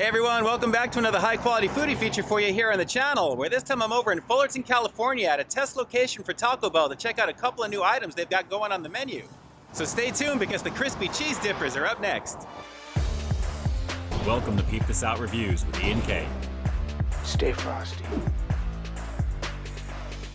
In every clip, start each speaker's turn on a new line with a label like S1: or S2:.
S1: Hey everyone, welcome back to another high quality foodie feature for you here on the channel, where this time I'm over in Fullerton, California at a test location for Taco Bell to check out a couple of new items they've got going on the menu. So stay tuned because the crispy cheese dippers are up next.
S2: Welcome to Peep This Out Reviews with Ian K.
S3: Stay frosty.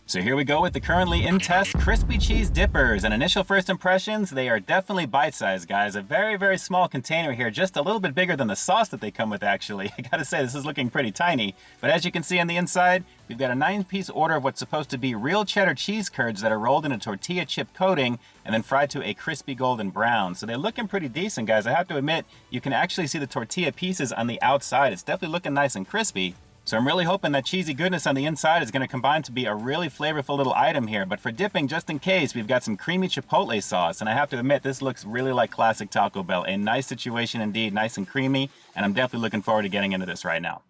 S1: So here we go with the currently in test crispy cheese dippers. And initial first impressions, they are definitely bite-sized, guys. A very, very small container here, just a little bit bigger than the sauce that they come with, actually. I gotta say, this is looking pretty tiny. But as you can see on the inside, we've got a 9-piece order of what's supposed to be real cheddar cheese curds that are rolled in a tortilla chip coating and then fried to a crispy golden brown. So they're looking pretty decent, guys. I have to admit, you can actually see the tortilla pieces on the outside. It's definitely looking nice and crispy. So I'm really hoping that cheesy goodness on the inside is going to combine to be a really flavorful little item here. But for dipping, just in case, we've got some creamy chipotle sauce. And I have to admit, this looks really like classic Taco Bell. A nice situation indeed, nice and creamy. And I'm definitely looking forward to getting into this right now.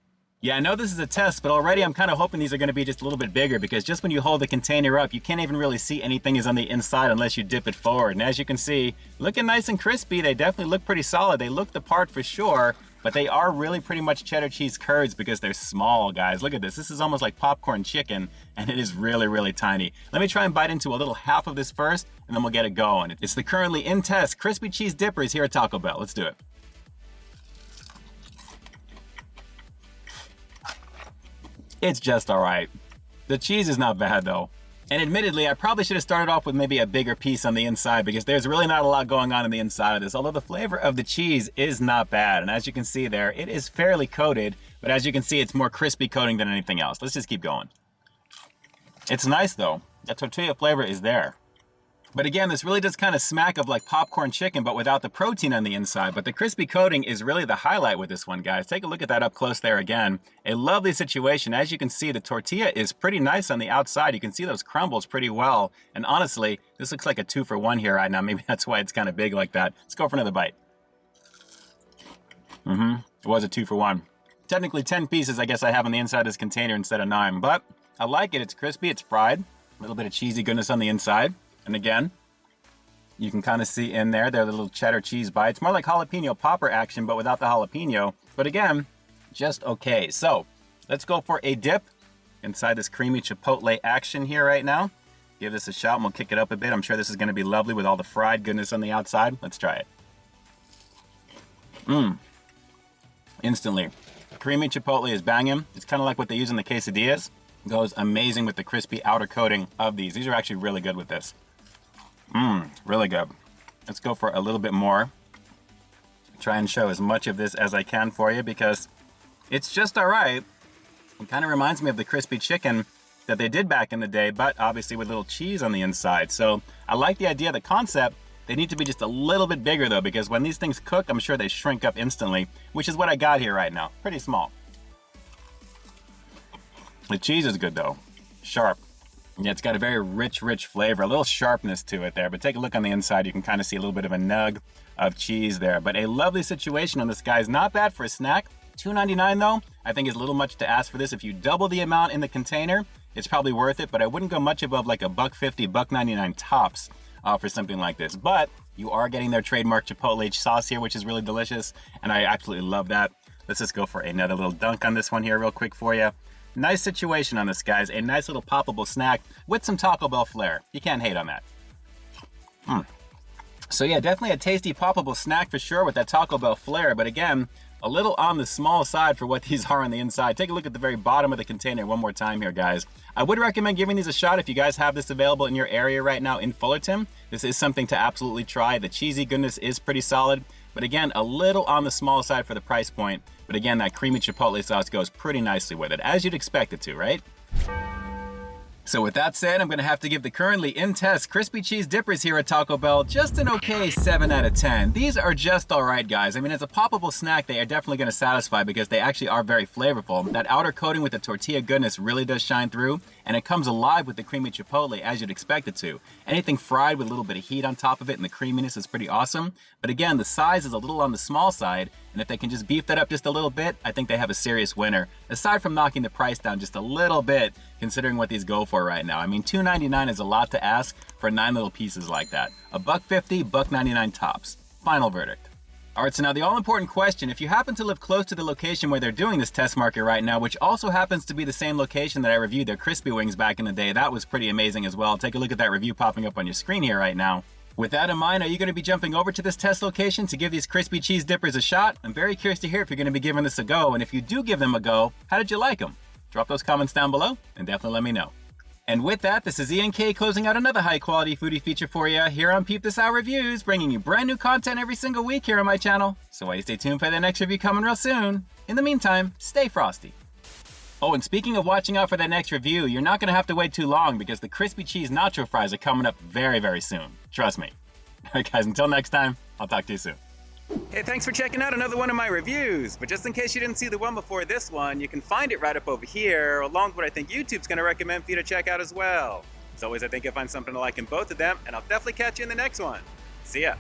S1: Yeah, I know this is a test, but already I'm kind of hoping these are going to be just a little bit bigger, because just when you hold the container up, you can't even really see anything is on the inside unless you dip it forward. And as you can see, looking nice and crispy, they definitely look pretty solid. They look the part for sure. But they are really pretty much cheddar cheese curds because they're small, guys. Look at this. This is almost like popcorn chicken, and it is really, really tiny. Let me try and bite into a little half of this first, and then we'll get it going. It's the currently in test crispy cheese dippers here at Taco Bell. Let's do it. It's just all right. The cheese is not bad, though. And admittedly, I probably should have started off with maybe a bigger piece on the inside, because there's really not a lot going on the inside of this, although the flavor of the cheese is not bad. And as you can see there, it is fairly coated, but as you can see, it's more crispy coating than anything else. Let's just keep going. It's nice though. That tortilla flavor is there. But again, this really does kind of smack of like popcorn chicken, but without the protein on the inside. But the crispy coating is really the highlight with this one, guys. Take a look at that up close there again. A lovely situation. As you can see, the tortilla is pretty nice on the outside. You can see those crumbles pretty well. And honestly, this looks like a 2-for-1 here right now. Maybe that's why it's kind of big like that. Let's go for another bite. It was a 2-for-1. Technically 10 pieces I guess I have on the inside of this container instead of 9. But I like it. It's crispy. It's fried. A little bit of cheesy goodness on the inside. And again, you can kind of see in there, they're the little cheddar cheese bites. More like jalapeno popper action, but without the jalapeno. But again, just okay. So let's go for a dip inside this creamy chipotle action here right now. Give this a shot and we'll kick it up a bit. I'm sure this is going to be lovely with all the fried goodness on the outside. Let's try it. Instantly. Creamy chipotle is banging. It's kind of like what they use in the quesadillas. It goes amazing with the crispy outer coating of these. These are actually really good with this. Really good. Let's go for a little bit more. Try and show as much of this as I can for you because it's just all right. It kind of reminds me of the crispy chicken that they did back in the day, but obviously with little cheese on the inside. So I like the idea, the concept. They need to be just a little bit bigger though, because when these things cook, I'm sure they shrink up instantly, which is what I got here right now. Pretty small. The cheese is good though. Sharp. Yeah, it's got a very rich flavor, a little sharpness to it there, but take a look on the inside. You can kind of see a little bit of a nug of cheese there, but a lovely situation on this, guys. Not bad for a snack. $2.99 though, I think is a little much to ask for this. If you double the amount in the container, it's probably worth it, but I wouldn't go much above like $1.50, $1.99 tops for something like this. But you are getting their trademark Chipotle sauce here, which is really delicious, and I absolutely love that. Let's just go for another little dunk on this one here real quick for you. Nice situation on this, guys. A nice little poppable snack with some Taco Bell flair. You can't hate on that. So yeah, definitely a tasty poppable snack for sure with that Taco Bell flair. But again, a little on the small side for what these are on the inside. Take a look at the very bottom of the container one more time here, guys. I would recommend giving these a shot if you guys have this available in your area right now in Fullerton. This is something to absolutely try. The cheesy goodness is pretty solid. But again, a little on the small side for the price point. But again, that creamy chipotle sauce goes pretty nicely with it, as you'd expect it to, right? So with that said, I'm gonna have to give the currently in test crispy cheese dippers here at Taco Bell just an okay 7 out of 10. These are just all right, guys. I mean, as a poppable snack, they are definitely gonna satisfy because they actually are very flavorful. That outer coating with the tortilla goodness really does shine through, and it comes alive with the creamy chipotle as you'd expect it to. Anything fried with a little bit of heat on top of it and the creaminess is pretty awesome. But again, the size is a little on the small side, and if they can just beef that up just a little bit, I think they have a serious winner. Aside from knocking the price down just a little bit, considering what these go for right now. I mean, $2.99 is a lot to ask for 9 little pieces like that. $1.50, $1.99 tops. Final verdict. All right, so now the all-important question, if you happen to live close to the location where they're doing this test market right now, which also happens to be the same location that I reviewed their crispy wings back in the day, that was pretty amazing as well. Take a look at that review popping up on your screen here right now. With that in mind, are you going to be jumping over to this test location to give these crispy cheese dippers a shot? I'm very curious to hear if you're going to be giving this a go, and if you do give them a go, how did you like them? Drop those comments down below and definitely let me know. And with that, this is Ian K closing out another high-quality foodie feature for you here on Peep This Out Reviews, bringing you brand new content every single week here on my channel. So why you stay tuned for the next review coming real soon. In the meantime, stay frosty. Oh, and speaking of watching out for that next review, you're not going to have to wait too long because the crispy cheese nacho fries are coming up very, very soon. Trust me. All right, guys, until next time, I'll talk to you soon. Hey, thanks for checking out another one of my reviews. But just in case you didn't see the one before this one, you can find it right up over here, along with what I think YouTube's going to recommend for you to check out as well. As always, I think you'll find something to like in both of them, and I'll definitely catch you in the next one. See ya.